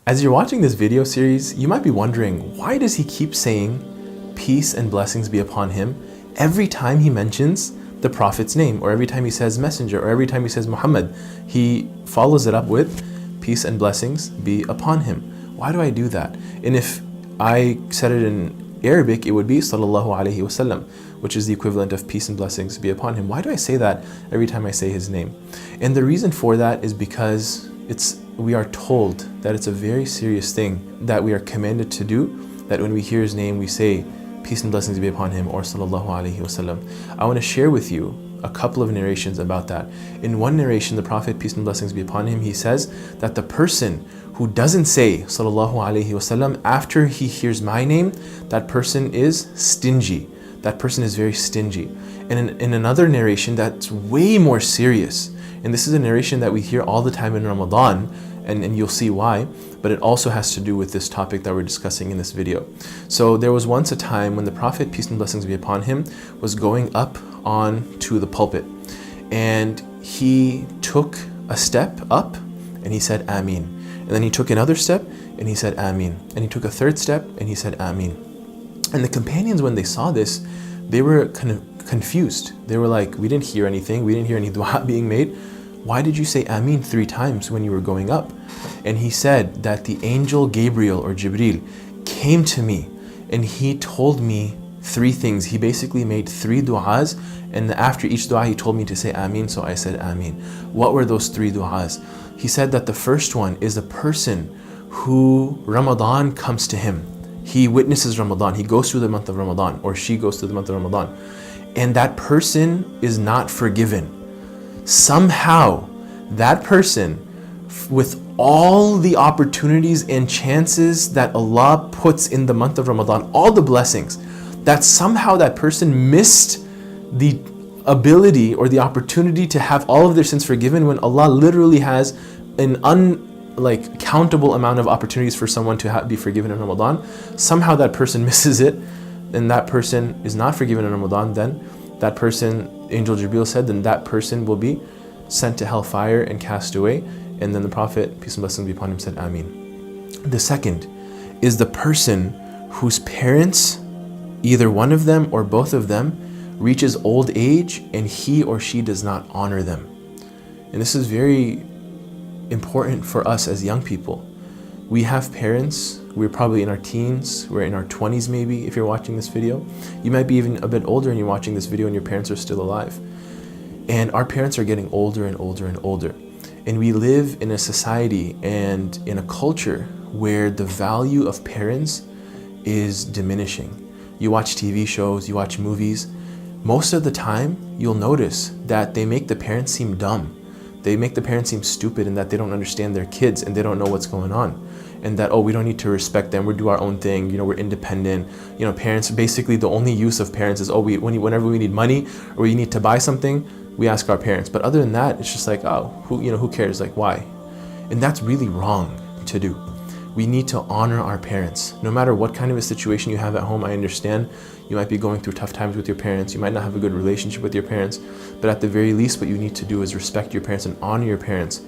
As you're watching this video series, you might be wondering, why does he keep saying peace and blessings be upon him every time he mentions the Prophet's name, or every time he says messenger, or every time he says Muhammad? He follows it up with peace and blessings be upon him. Why do I do that? And if I said it in Arabic, it would be sallallahu alaihi wasallam, which is the equivalent of peace and blessings be upon him. Why do I say that every time I say his name? And the reason for that is because we are told that it's a very serious thing that we are commanded to do, that when we hear his name we say peace and blessings be upon him, or sallallahu alaihi wasallam. I want to share with you a couple of narrations about that. In one narration, the Prophet, peace and blessings be upon him, he says that the person who doesn't say sallallahu alaihi wasallam after he hears my name, that person is stingy. That person is very stingy. And in another narration that's way more serious, and this is a narration that we hear all the time in Ramadan, and you'll see why, but it also has to do with this topic that we're discussing in this video. So there was once a time when the Prophet, peace and blessings be upon him, was going up onto the pulpit, and he took a step up and he said Ameen, and then he took another step and he said Ameen, and he took a third step and he said Ameen. And the companions, when they saw this, they were kind of confused. They were like, we didn't hear anything, we didn't hear any dua being made. Why did you say Ameen 3 times when you were going up? And he said that the angel Gabriel, or Gabriel, came to me and he told me 3 things. He basically made 3 du'as, and after each du'a he told me to say Ameen, so I said Ameen. What were those 3 du'as? He said that the first one is a person who Ramadan comes to him. He witnesses Ramadan, he goes through the month of Ramadan, or she goes through the month of Ramadan, and that person is not forgiven. Somehow that person, with all the opportunities and chances that Allah puts in the month of Ramadan, all the blessings, that somehow that person missed the ability or the opportunity to have all of their sins forgiven, when Allah literally has an countable amount of opportunities for someone to be forgiven in Ramadan. Somehow that person misses it, and that person is not forgiven in Ramadan. Then that person, Angel Gabriel said, then that person will be sent to hellfire and cast away. And then the Prophet, peace and blessings be upon him, said Ameen. The second is the person whose parents, either one of them or both of them, reaches old age and he or she does not honor them. And this is very important for us as young people. We have parents, we're probably in our teens, we're in our 20s maybe if you're watching this video. You might be even a bit older and you're watching this video and your parents are still alive. And our parents are getting older and older and older. And we live in a society and in a culture where the value of parents is diminishing. You watch TV shows, you watch movies. Most of the time, you'll notice that they make the parents seem dumb. They make the parents seem stupid, and that they don't understand their kids and they don't know what's going on. And that, oh, we don't need to respect them, we do our own thing, we're independent. Parents, basically the only use of parents is, whenever we need money or we need to buy something, we ask our parents. But other than that, it's just like, who cares? Like, why? And that's really wrong to do. We need to honor our parents. No matter what kind of a situation you have at home, I understand you might be going through tough times with your parents, you might not have a good relationship with your parents, but at the very least what you need to do is respect your parents and honor your parents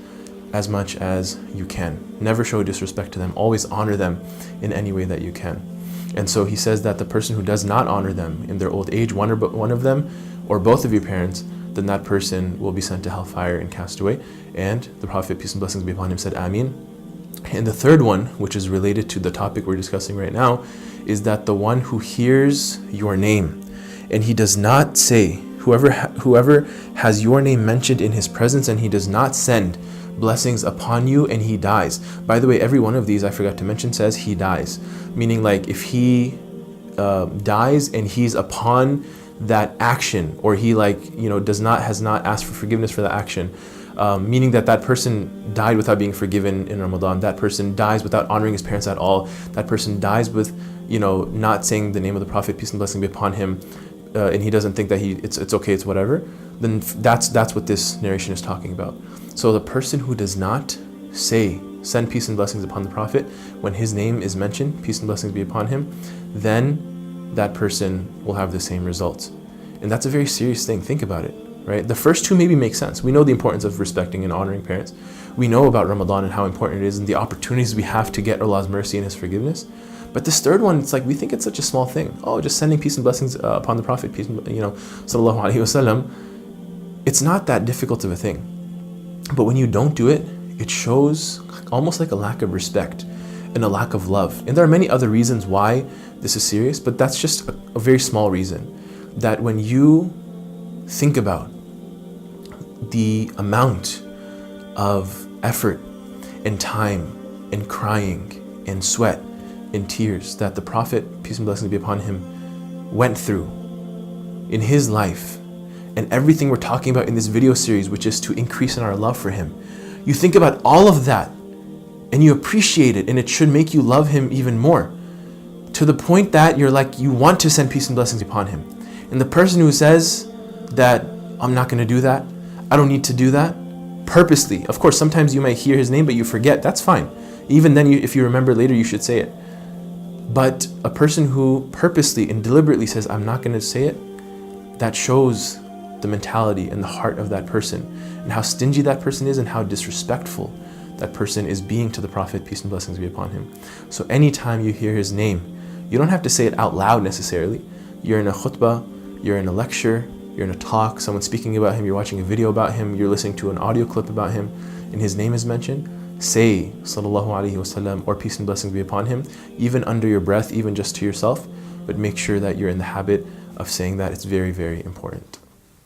as much as you can. Never show disrespect to them, always honor them in any way that you can. And so he says that the person who does not honor them in their old age, one of them or both of your parents, then that person will be sent to hellfire and cast away. And the Prophet, peace and blessings be upon him, said Ameen. And the third one, which is related to the topic we're discussing right now, is that the one who hears your name and he does not say, whoever has your name mentioned in his presence and he does not send blessings upon you and he dies. By the way, every one of these, I forgot to mention, says he dies. Meaning, like, if he dies and he's upon that action, or he has not asked for forgiveness for the action, meaning that person died without being forgiven in Ramadan, that person dies without honoring his parents at all, that person dies with not saying the name of the Prophet, peace and blessing be upon him, and he doesn't think that it's okay, it's whatever, then that's what this narration is talking about. So the person who does not send peace and blessings upon the Prophet when his name is mentioned, peace and blessings be upon him, then that person will have the same results. And that's a very serious thing. Think about it, right? The first two maybe make sense. We know the importance of respecting and honoring parents. We know about Ramadan and how important it is and the opportunities we have to get Allah's mercy and His forgiveness. But this third one, it's like we think it's such a small thing. Oh, just sending peace and blessings upon the Prophet, peace and, sallallahu alaihi wasallam. It's not that difficult of a thing. But when you don't do it, it shows almost like a lack of respect and a lack of love. And there are many other reasons why this is serious, but that's just a very small reason. That when you think about the amount of effort and time and crying and sweat and tears that the Prophet, peace and blessings be upon him, went through in his life, and everything we're talking about in this video series, which is to increase in our love for him, you think about all of that and you appreciate it, and it should make you love him even more, to the point that you're like, you want to send peace and blessings upon him. And the person who says that I'm not going to do that, I don't need to do that, purposely, of course sometimes you might hear his name but you forget, that's fine. Even then, if you remember later, you should say it. But a person who purposely and deliberately says, I'm not going to say it, that shows the mentality and the heart of that person, and how stingy that person is, and how disrespectful that person is being to the Prophet, peace and blessings be upon him. So anytime you hear his name, you don't have to say it out loud necessarily. You're in a khutbah, you're in a lecture, you're in a talk, someone's speaking about him, you're watching a video about him, you're listening to an audio clip about him, and his name is mentioned, say sallallahu alaihi wasallam or peace and blessings be upon him, even under your breath, even just to yourself, but make sure that you're in the habit of saying that. It's very, very important.